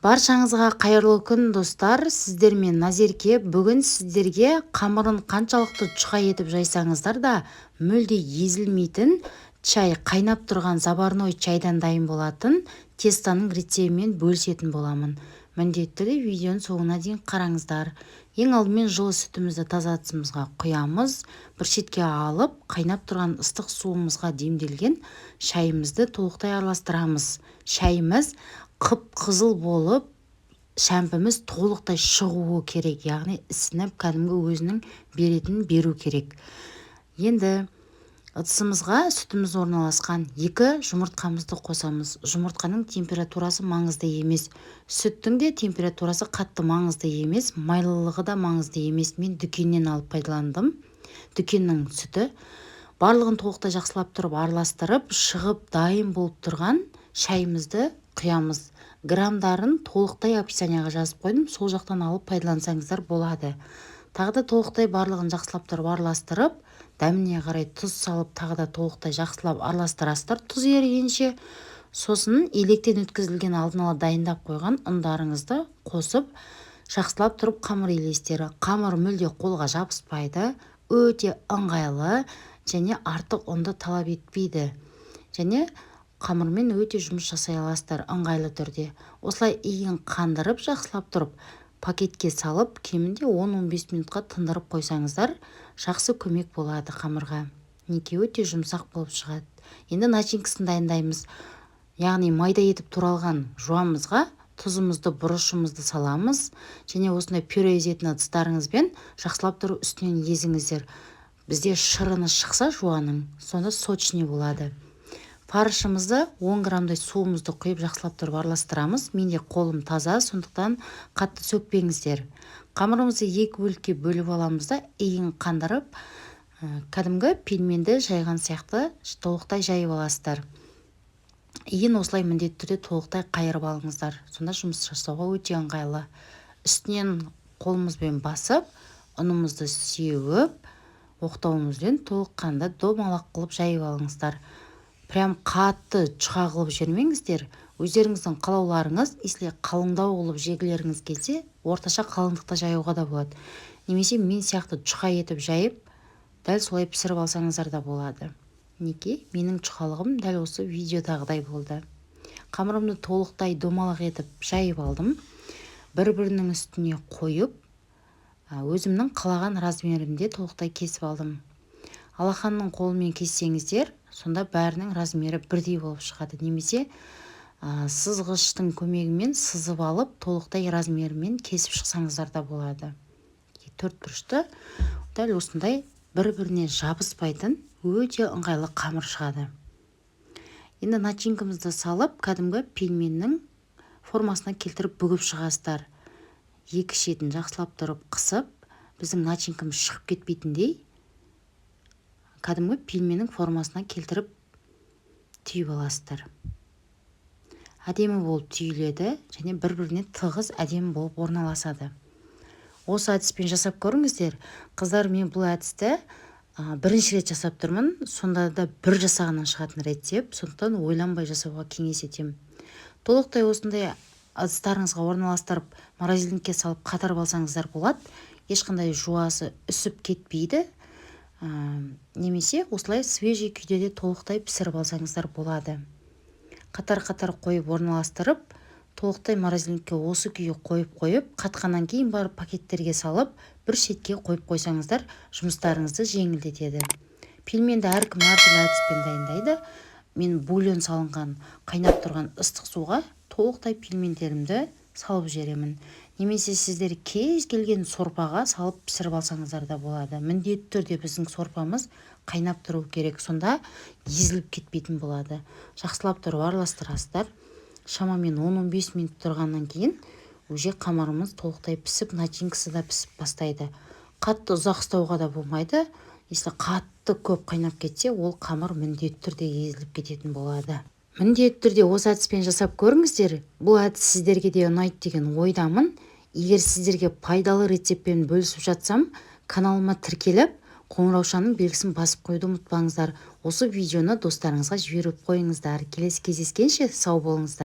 Баршаңызға қайырлы күн достар, сіздермен Назерке. Бүгін сіздерге қамырын қаншалықты чұқа етіп жайсаңыздар да мүлде езілмейтін чай, қайнап тұрған заварной чайдан дайын болатын тестоның рецебімен бөлісетін боламын. Міндетті түрде видеоның соңына дейін қараңыздар. Ең алдымен жылы сүтімізді таза ыдысымызға құямыз. Бір шетке алып, қайнап тұрған ыстық суымызға демделген шайымызды толықтай араластырамыз. Шайымыз қып-қызыл болып, шәмпіміз толықтай шығуы керек, яғни ісініп кәдімгі өзінің беретінін беру керек. Енді ыдысымызға сүтіміз орналасқан 2 жұмыртқамызды қосамыз. Жұмыртқаның температурасы маңызды емес, сүттің де температурасы қатты маңызды емес, майлылығы да маңызды емес. Мен дүкеннен алып пайдаландым. Дүкеннің сүті. Барлығын толықтай жақсылап тұрып, араластырып, шығып дайын болып тұрған шайымызды құямыз. Грамдарын толықтай описанияға жазып қойдым, сол жақтан алып пайдалансаңыздар болады. Тағы да толықтай барлығын жақсылап тұрып араластырып, дәміне қарай тұз салып, тағы да толықтай жақсылап араластырасыздар тұз ерігенше. Сосын електен өткізілген алдын ала дайындап қойған ұндарыңызды қосып, жақсылап тұрып қамыр елестері. Қамыр мүлде қолға жабыспайды, өте ыңғайлы және артық ұнды талап етпейді. Және қамырмен өте жұмыс жасай аласыздар ыңғайлы түрде. Осылай иін қандырып, жақсылап тұрып, пакетке салып, кемінде 10-15 минутқа тындырып қойсаңыздар, жақсы көмек болады қамырға. Неге өте жұмсақ болып шығады. Енді начинкасын дайындаймыз. Яғни майда етіп туралған жуамызға тұзымызды, бұрышымызды саламыз. Және осындай пюре езетін ыдыстарыңызбен жақсылап тұрып үстінен езіңіздер. Бізде шырыны шықса жуаның, сонда сочный болады. Фаршымызды 10 грамдай суымызды құйып жақсылап тұрып араластырамыз. Менде қолым таза, сондықтан қатты сөкпеңіздер. Қамырымызды 2 бөлікке бөліп аламыз да, иін қандырып, кәдімгі пельменді жайған сияқты толықтай жайып аласыздар. Иін осылай міндетті түрде толықтай қайырып алыңыздар. Сонда жұмыс жасауға өте ыңғайлы. Үстінен қолымызбен басып, ұнымызды сеуіп, оқтауымызбен толыққанды домалақ қылып жайып алыңыздар. Прям қатты чұқа қылып жүрмеңіздер. Өздеріңіздің қалауларыңыз, если қалыңдау қылып жегілеріңіз келсе, орташа қалыңдықта жаюға да болады. Немесе мен сияқты чұқа етіп жайып, дәл солай пісіріп алсаңыздар да болады. Неге? Менің чұқалығым дәл осы видеодағыдай болды. Қамырымды толықтай домалақ етіп жайып алдым. Бір-бірінің үстіне қойып, өзімнің қалаған размерімде толықтай кесіп алдым. Алақанның қолымен кессеңіздер, сонда бәрінің размері бірдей болып шығады. Немесе сызғыштың көмегімен сызып алып, толықтай размерімен кесіп шықсаңыздар да болады. 4 бұрышты дәл осындай бір-біріне жабыспайтын өте ыңғайлы қамыр шығады. Енді начинкамызды салып, кәдімгі пельменнің формасына келтіріп бүгіп шығасыздар. 2 шетін жақсылап тұрып қысып, біздің начинкамыз шығып кетпейтіндей кәдімгі пельменнің формасына келтіріп түйіп аласыздар. Әдемі болып түйіледі және бір-біріне тығыз әдемі болып орналасады. Осы әдіспен жасап көріңіздер. Қыздар, мен бұл әдісті бірінші рет жасап тұрмын. Сонда да бір жасағаннан шығатын рецепт, сондықтан ойланбай жасауға кеңес етемін. Толықтай осындай ыдыстарыңызға орналастырып, морозильникке салып қатырып алсаңыздар болады. Ешқандай жуасы үсіп кетпейді. Немесе осылай свежий күйде де толықтай пісіріп алсаңыздар болады. Қатар-қатар қойып орналастырып, толықтай морозильникке осы күйі қойып, қатқаннан кейін барып пакеттерге салып, бір шетке қойып қойсаңыздар, жұмыстарыңызды жеңілдетеді. Пельменді әркім әртүрлі әдіспен дайындайды. Мен бульон салынған, қайнап тұрған ыстық суға толықтай пельмендерімді салып жіберемін. Немесе сіздер кез келген сорпаға салып пісіріп алсаңыздар да болады. Міндетті түрде біздің сорпамыз қайнап тұру керек, сонда езіліп кетпейтін болады. Жақсылап тұрып араластырасыздар. Шамамен 10-15 минут тұрғаннан кейін уже қамырымыз толықтай пісіп, начинкасы да пісіп бастайды. Қатты ұзақ ұстауға да болмайды. Если қатты көп қайнап кетсе, ол қамыр міндетті түрде езіліп кететін болады. Міндетті түрде осы әдіспен жасап көріңіздер. Бұл әдіс сіздерге де ұнайды деген ойдамын. Егер сіздерге пайдалы рецептпен бөлісіп жатсам, каналыма тіркеліп, қоңыраушаның белгісін басып қойды ұмытпаңыздар. Осы видеоны достарыңызға жіберіп қойыңыздар. Келесі кездескенше сау болыңыздар.